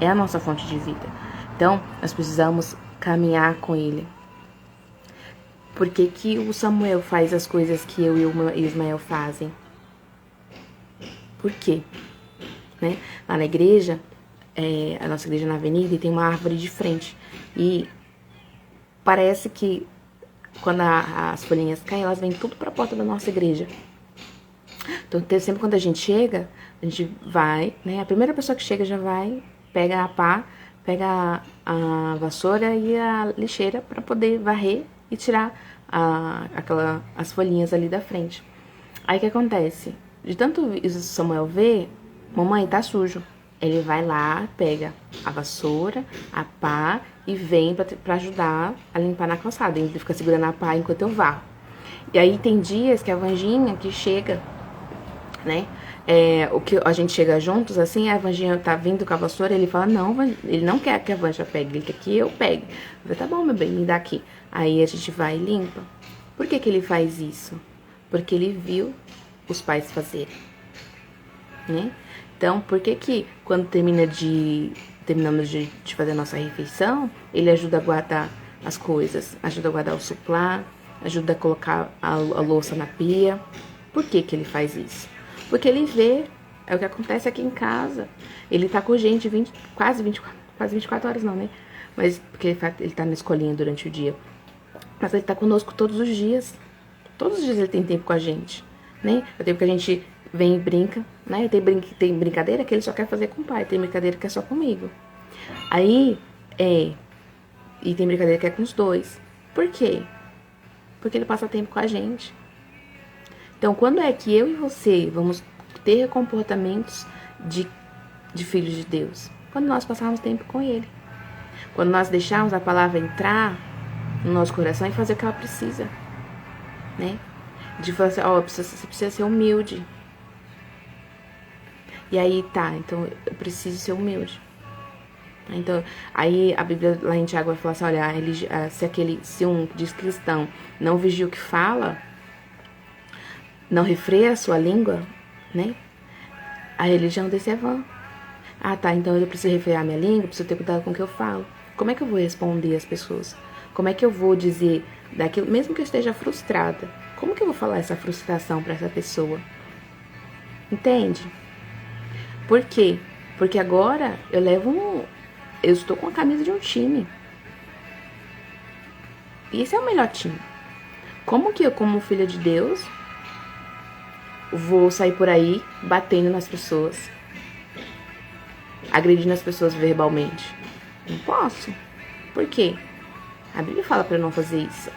É a nossa fonte de vida. Então, nós precisamos caminhar com ele. Por que que o Samuel faz as coisas que eu e o Ismael fazem? Por quê? Né? Lá na igreja, a nossa igreja na avenida, tem uma árvore de frente. E parece que quando as folhinhas caem, elas vêm tudo para a porta da nossa igreja. Então, sempre quando a gente chega, a gente vai, né? A primeira pessoa que chega já vai, pega a pá, pega a vassoura e a lixeira para poder varrer e tirar as folhinhas ali da frente. Aí o que acontece? De tanto isso Samuel ver, mamãe, tá sujo. Ele vai lá, pega a vassoura, a pá e vem pra ajudar a limpar na calçada. Ele fica segurando a pá enquanto eu varro. E aí tem dias que a Vanginha que chega, né? O que a gente chega juntos, assim, a Vanginha tá vindo com a vassoura, ele fala, não, ele não quer que a Vanja pegue, ele quer que eu pegue. Eu falei, tá bom, meu bem, me dá aqui. Aí a gente vai e limpa. Por que que ele faz isso? Porque ele viu os pais fazerem, né? Então, por que que quando terminamos de fazer a nossa refeição, ele ajuda a guardar as coisas, ajuda a guardar o suplá, ajuda a colocar a louça na pia? Por que que ele faz isso? Porque ele vê, é o que acontece aqui em casa. Ele tá com gente quase 24 horas não, né? Mas porque ele tá na escolinha durante o dia. Mas ele tá conosco todos os dias. Todos os dias ele tem tempo com a gente, né? É o tempo que a gente vem e brinca, né? Tem brincadeira que ele só quer fazer com o pai, tem brincadeira que é só comigo. Aí, e tem brincadeira que é com os dois. Por quê? Porque ele passa tempo com a gente. Então, quando é que eu e você vamos ter comportamentos de filhos de Deus? Quando nós passarmos tempo com ele. Quando nós deixarmos a palavra entrar no nosso coração e fazer o que ela precisa, né? De falar assim, você precisa ser humilde. E aí, então eu preciso ser humilde. Então, aí a Bíblia lá em Tiago vai falar assim, olha, se um diz cristão não vigia o que fala, não refreia a sua língua, né? A religião desse é vã. Então eu preciso refrear minha língua, preciso ter cuidado com o que eu falo. Como é que eu vou responder às pessoas? Como é que eu vou dizer daquilo, mesmo que eu esteja frustrada? Como que eu vou falar essa frustração para essa pessoa? Entende? Por quê? Porque agora eu estou com a camisa de um time. E esse é o melhor time. Como que eu, como filha de Deus, vou sair por aí batendo nas pessoas, agredindo as pessoas verbalmente? Não posso. Por quê? A Bíblia fala para eu não fazer isso.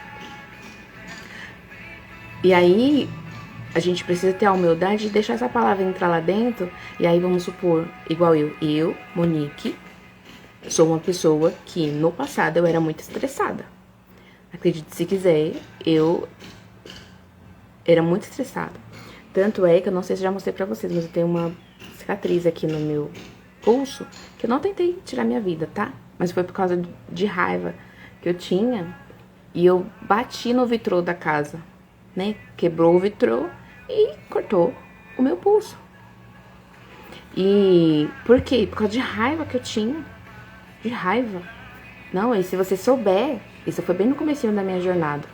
E aí, a gente precisa ter a humildade de deixar essa palavra entrar lá dentro. E aí, vamos supor, igual eu, Monique, sou uma pessoa que no passado eu era muito estressada. Acredite se quiser, eu era muito estressada. Tanto é que eu não sei se já mostrei pra vocês, mas eu tenho uma cicatriz aqui no meu pulso que eu não tentei tirar minha vida, tá? Mas foi por causa de raiva que eu tinha e eu bati no vitrô da casa, né? Quebrou o vitrô e cortou o meu pulso. E por quê? Por causa de raiva que eu tinha. De raiva. Não, e se você souber, isso foi bem no comecinho da minha jornada.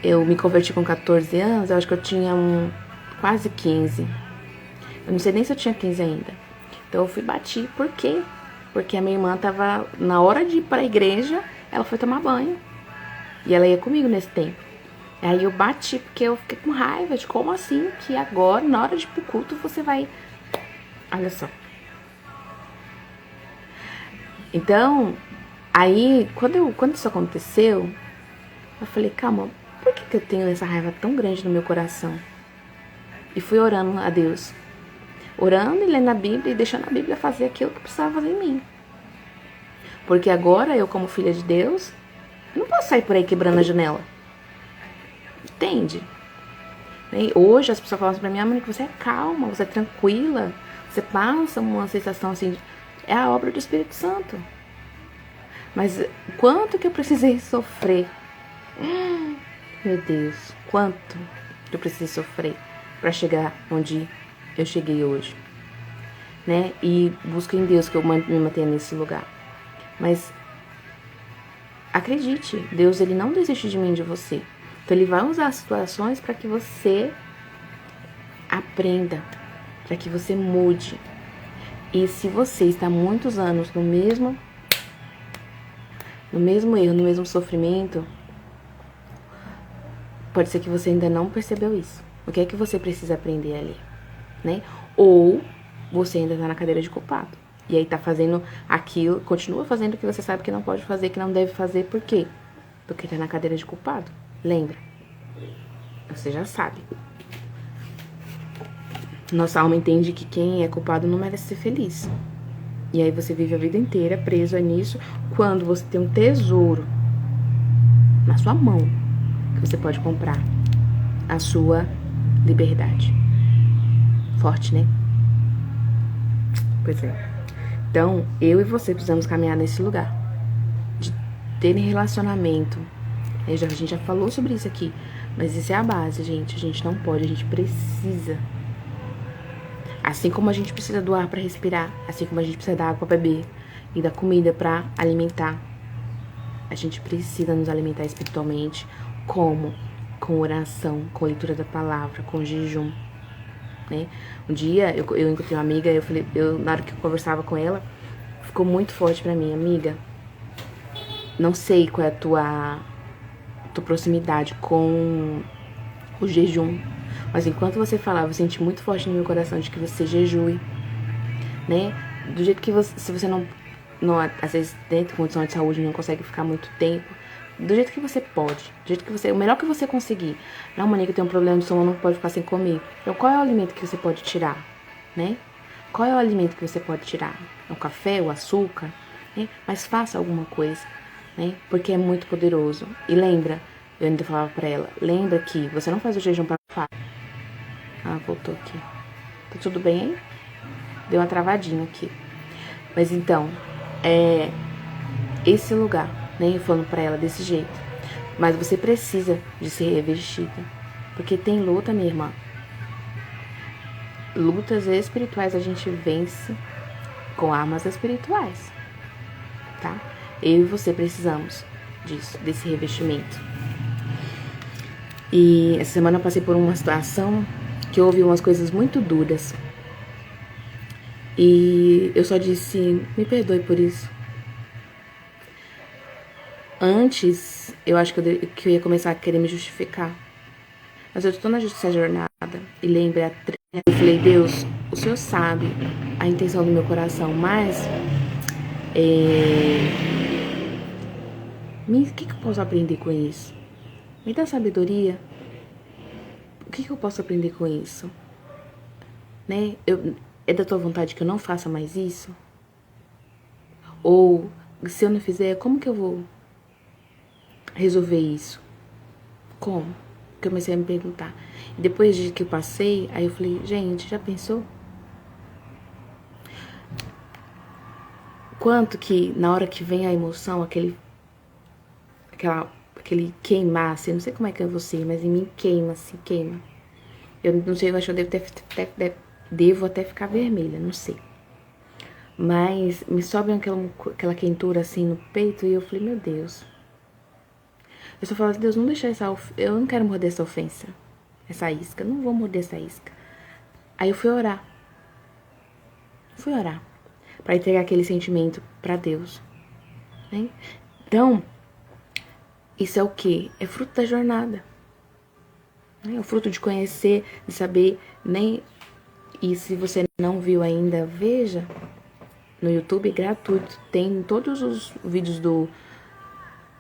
Eu me converti com 14 anos, eu acho que eu tinha quase 15. Eu não sei nem se eu tinha 15 ainda. Então eu fui bati. Por quê? Porque a minha irmã tava, na hora de ir pra igreja, ela foi tomar banho. E ela ia comigo nesse tempo. Aí eu bati, porque eu fiquei com raiva de como assim, que agora, na hora de ir pro culto, você vai... Olha só. Então, aí, quando isso aconteceu, eu falei, calma, por que eu tenho essa raiva tão grande no meu coração? E fui orando a Deus. Orando e lendo a Bíblia e deixando a Bíblia fazer aquilo que precisava fazer em mim. Porque agora, eu como filha de Deus, eu não posso sair por aí quebrando a janela. Entende? E hoje as pessoas falam assim pra mim, Mônica, você é calma, você é tranquila, você passa uma sensação assim, é a obra do Espírito Santo. Mas quanto que eu precisei sofrer? Meu Deus, quanto que eu precisei sofrer pra chegar onde eu cheguei hoje, né? E busco em Deus que eu me mantenha nesse lugar. Mas acredite, Deus, ele não desiste de mim, de você. Então ele vai usar as situações para que você aprenda, para que você mude. E se você está há muitos anos no mesmo erro, no mesmo sofrimento, pode ser que você ainda não percebeu isso. O que é que você precisa aprender ali, né? Ou você ainda tá na cadeira de culpado. E aí tá fazendo aquilo, continua fazendo o que você sabe que não pode fazer, que não deve fazer. Por quê? Porque tá na cadeira de culpado. Lembra? Você já sabe. Nossa alma entende que quem é culpado não merece ser feliz. E aí você vive a vida inteira preso nisso, quando você tem um tesouro na sua mão, que você pode comprar a sua liberdade. Forte, né? Pois é. Então, eu e você precisamos caminhar nesse lugar. De ter relacionamento. A gente já falou sobre isso aqui. Mas isso é a base, gente. A gente não pode, a gente precisa. Assim como a gente precisa do ar para respirar, assim como a gente precisa da água para beber e da comida para alimentar, a gente precisa nos alimentar espiritualmente. Como? Com oração, com leitura da palavra, com jejum, né? Um dia eu encontrei uma amiga, na hora que eu conversava com ela, ficou muito forte pra mim: amiga, não sei qual é a tua proximidade com o jejum, mas enquanto você falava, eu senti muito forte no meu coração de que você jejue, né? Do jeito que você, se você não às vezes dentro de condição de saúde não consegue ficar muito tempo, do jeito que você pode, do jeito que você, o melhor que você conseguir. Não, maninha, que tem um problema de sono, não pode ficar sem comer. Então, qual é o alimento que você pode tirar, né? Qual é o alimento que você pode tirar? O café, o açúcar, né? Mas faça alguma coisa, né? Porque é muito poderoso. E lembra, eu ainda falava pra ela, lembra que você não faz o jejum pra fazer. Ah, voltou aqui. Tá tudo bem aí? Deu uma travadinha aqui. Mas então, esse lugar, né? Eu falando pra ela desse jeito. Mas você precisa de ser revestida. Porque tem luta, minha irmã. Lutas espirituais a gente vence com armas espirituais, tá? Eu e você precisamos disso, desse revestimento. E essa semana eu passei por uma situação que houve umas coisas muito duras. E eu só disse, me perdoe por isso. Antes, eu acho que eu ia começar a querer me justificar. Mas eu tô nessa jornada e lembra, eu falei, Deus, o Senhor sabe a intenção do meu coração, mas o que eu posso aprender com isso? Me dá sabedoria. O que eu posso aprender com isso? Né? É da tua vontade que eu não faça mais isso? Ou, se eu não fizer, como que eu vou resolver isso? Como? Comecei a me perguntar. E depois de que eu passei, aí eu falei, gente, já pensou? Quanto que na hora que vem a emoção, aquele queimar, assim, não sei como é que é você, mas em mim queima, assim, queima. Eu não sei, eu acho que eu devo até ficar vermelha, não sei. Mas me sobe aquela quentura assim no peito e eu falei, meu Deus. Eu só falo assim, Deus, não deixa eu não quero morder essa ofensa, essa isca, não vou morder essa isca. Aí eu fui orar. Pra entregar aquele sentimento pra Deus, né? Então, isso é o quê? É fruto da jornada. Né? É o fruto de conhecer, de saber, né? E se você não viu ainda, veja. No YouTube, gratuito. Tem todos os vídeos do...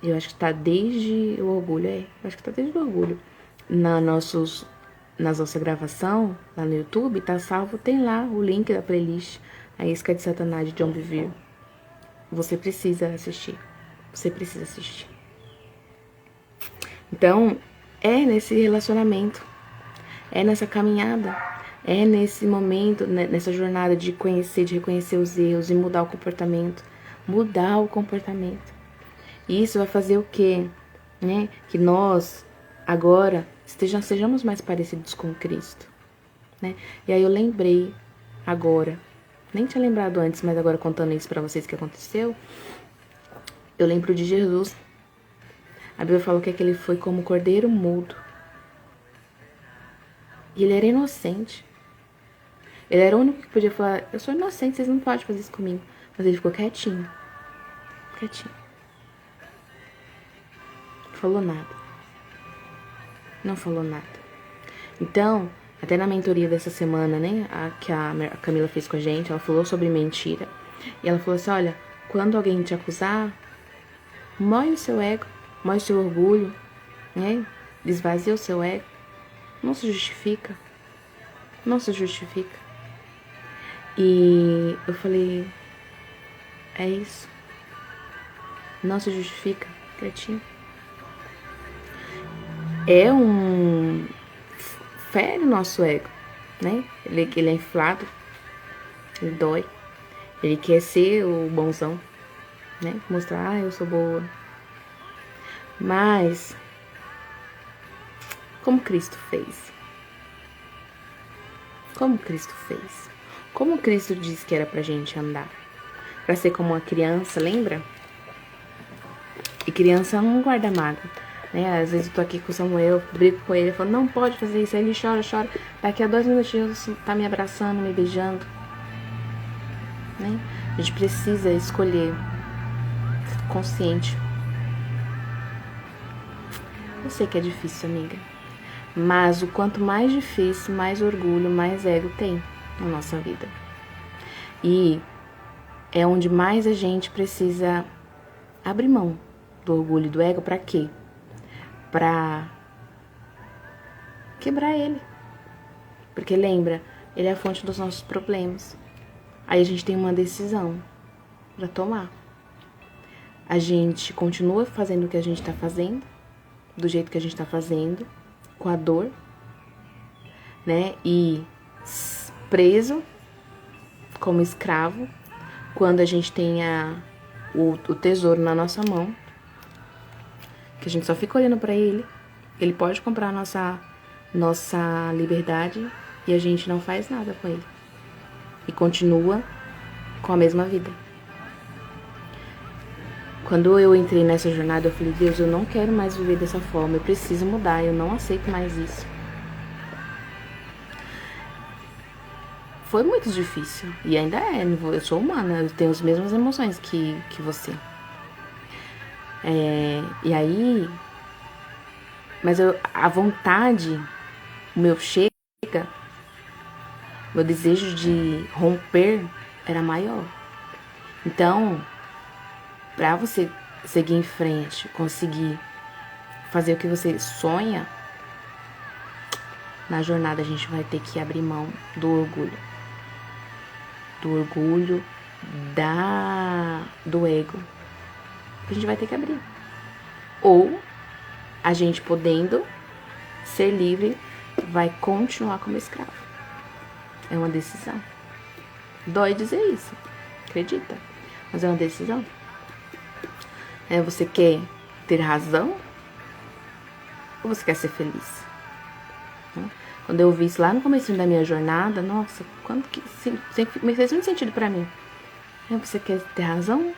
Eu acho que tá desde o orgulho, Eu acho que tá desde o orgulho. Nas nossa gravação, lá no YouTube, tá salvo. Tem lá o link da playlist. A Isca de Satanás, de John Bevere. Você precisa assistir. Você precisa assistir. Então, é nesse relacionamento, é nessa caminhada, é nesse momento, nessa jornada de conhecer, de reconhecer os erros e mudar o comportamento. Mudar o comportamento. E isso vai fazer o quê? Né? Que nós, agora, sejamos mais parecidos com Cristo. Né? E aí eu lembrei agora, nem tinha lembrado antes, mas agora contando isso pra vocês que aconteceu, eu lembro de Jesus. A Bíblia falou que ele foi como cordeiro mudo. E ele era inocente. Ele era o único que podia falar, eu sou inocente, vocês não podem fazer isso comigo. Mas ele ficou quietinho. Quietinho. Não falou nada. Não falou nada. Então, até na mentoria dessa semana, né, que a Camila fez com a gente, ela falou sobre mentira. E ela falou assim, olha, quando alguém te acusar, moe o seu ego, moe o seu orgulho, né? Esvazia o seu ego. Não se justifica. Não se justifica. E eu falei, é isso. Não se justifica, quietinho. É um... fere o nosso ego, né? Ele é inflado, ele dói. Ele quer ser o bonzão, né? Mostrar, eu sou boa. Mas, como Cristo fez? Como Cristo fez? Como Cristo disse que era pra gente andar. Pra ser como uma criança, lembra? E criança não guarda mágoa, né? Às vezes eu tô aqui com o Samuel, brigo com ele, falo, não pode fazer isso. Aí ele chora, chora. Daqui a 2 minutinhos tá me abraçando, me beijando, né? A gente precisa escolher, consciente. Eu sei que é difícil, amiga. Mas o quanto mais difícil, mais orgulho, mais ego tem na nossa vida. E é onde mais a gente precisa abrir mão do orgulho e do ego. Pra quê? Pra quebrar ele. Porque lembra, ele é a fonte dos nossos problemas. Aí a gente tem uma decisão pra tomar. A gente continua fazendo o que a gente tá fazendo, do jeito que a gente tá fazendo, com a dor, né? E preso como escravo, quando a gente tem o tesouro na nossa mão, que a gente só fica olhando pra ele. Ele pode comprar a nossa liberdade e a gente não faz nada com ele. E continua com a mesma vida. Quando eu entrei nessa jornada, eu falei, Deus, eu não quero mais viver dessa forma, eu preciso mudar, eu não aceito mais isso. Foi muito difícil, e ainda é, eu sou humana, eu tenho as mesmas emoções que você. E aí, mas a vontade, o meu chega, meu desejo de romper era maior. Então, pra você seguir em frente, conseguir fazer o que você sonha, na jornada a gente vai ter que abrir mão do orgulho. Do orgulho, do ego. A gente vai ter que abrir. Ou a gente podendo ser livre, vai continuar como escravo. É uma decisão. Dói dizer isso, acredita? Mas é uma decisão. Você quer ter razão? Ou você quer ser feliz? Quando eu vi isso lá no começo da minha jornada, nossa, quanto que me fez muito sentido pra mim. Você quer ter razão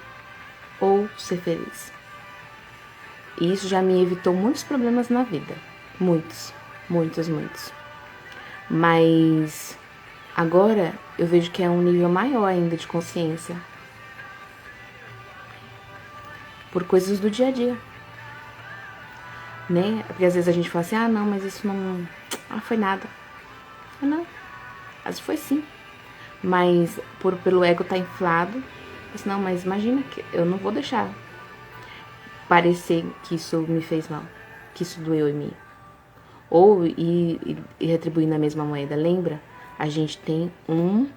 ou ser feliz? E isso já me evitou muitos problemas na vida. Muitos, muitos, muitos. Mas agora eu vejo que é um nível maior ainda de consciência. Por coisas do dia a dia. Né? Porque às vezes a gente fala assim, não, mas isso não foi nada. Não, às vezes foi sim. Mas pelo ego tá inflado, assim, não, mas imagina que eu não vou deixar parecer que isso me fez mal, que isso doeu em mim. Ou e retribuir na mesma moeda. Lembra? A gente tem um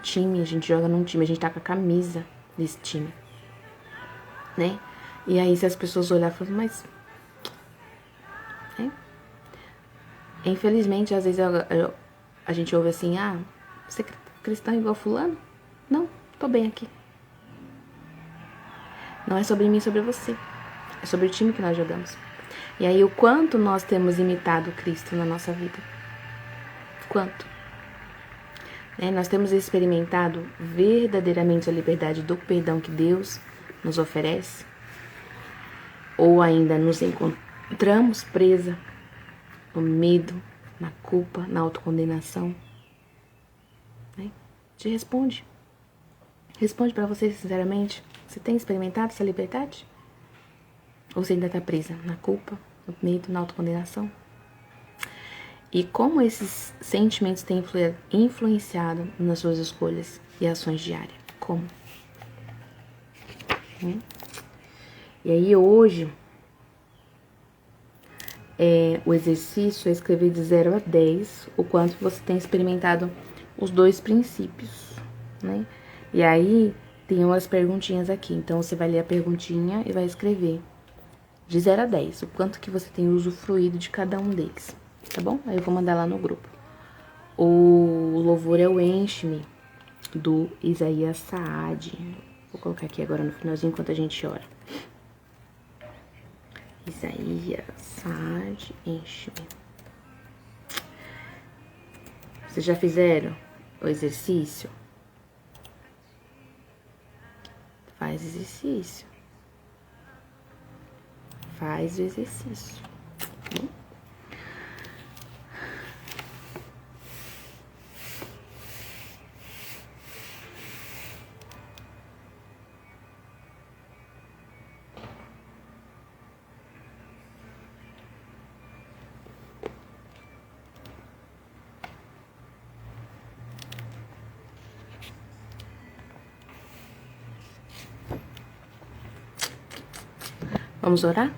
time, a gente joga num time, a gente tá com a camisa desse time, né? E aí se as pessoas olharem e falarem, mas infelizmente, às vezes a gente ouve assim, você é cristão igual fulano? Não, tô bem aqui. Não é sobre mim, é sobre você. É sobre o time que nós jogamos. E aí, o quanto nós temos imitado Cristo na nossa vida? Quanto? Nós temos experimentado verdadeiramente a liberdade do perdão que Deus nos oferece? Ou ainda nos encontramos presa no medo, na culpa, na autocondenação? Te responde. Responde pra você sinceramente. Você tem experimentado essa liberdade? Ou você ainda tá presa na culpa, no medo, na autocondenação? E como esses sentimentos têm influenciado nas suas escolhas e ações diárias? Como? E aí hoje, o exercício é escrever de 0 a 10 o quanto você tem experimentado os 2 princípios, né? E aí tem umas perguntinhas aqui, então você vai ler a perguntinha e vai escrever de 0 a 10 o quanto que você tem usufruído de cada um deles, tá bom? Aí eu vou mandar lá no grupo. O louvor é o Enche-me, do Isaías Saad. Vou colocar aqui agora no finalzinho enquanto a gente ora. Isaías Saad, Enche-me. Vocês já fizeram o exercício, faz exercício. Faz o exercício. Tá bom? Vamos orar?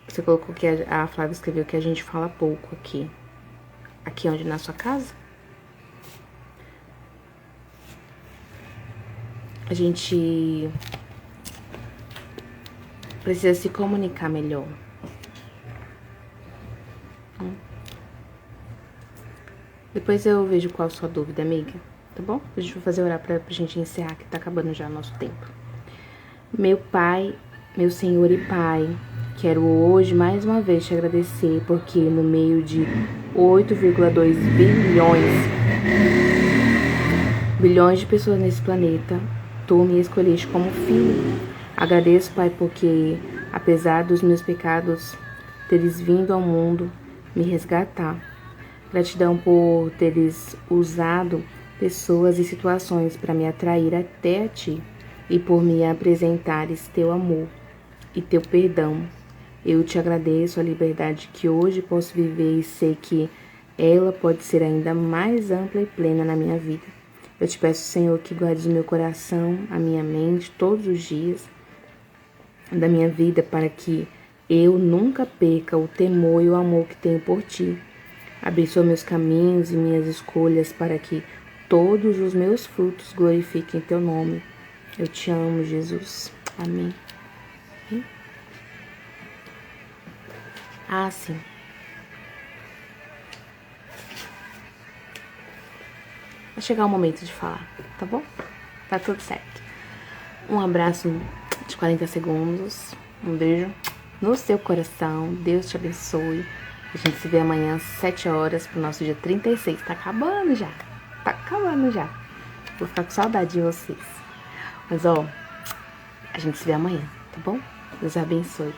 Você colocou que a Flávia escreveu que a gente fala pouco aqui. Aqui onde? Na sua casa? A gente precisa se comunicar melhor. Depois eu vejo qual a sua dúvida, amiga. Tá bom? A gente vai fazer orar pra gente encerrar, que tá acabando já o nosso tempo. Meu Pai, meu Senhor e Pai, quero hoje mais uma vez te agradecer, porque no meio de 8,2 bilhões de pessoas nesse planeta, tu me escolheste como filho. Agradeço, Pai, porque apesar dos meus pecados teres vindo ao mundo me resgatar. Gratidão por teres usado pessoas e situações para me atrair até a ti e por me apresentares teu amor e teu perdão. Eu te agradeço a liberdade que hoje posso viver e sei que ela pode ser ainda mais ampla e plena na minha vida. Eu te peço, Senhor, que guardes o meu coração, a minha mente, todos os dias da minha vida, para que eu nunca perca o temor e o amor que tenho por ti. Abençoa meus caminhos e minhas escolhas para que todos os meus frutos glorifiquem teu nome. Eu te amo, Jesus. Amém. Ah, sim. Vai chegar o momento de falar, tá bom? Tá tudo certo. Um abraço de 40 segundos. Um beijo no seu coração. Deus te abençoe. A gente se vê amanhã às 7 horas pro nosso dia 36. Tá acabando já. Tá acabando já. Vou ficar com saudade de vocês. Mas, ó, a gente se vê amanhã, tá bom? Deus abençoe.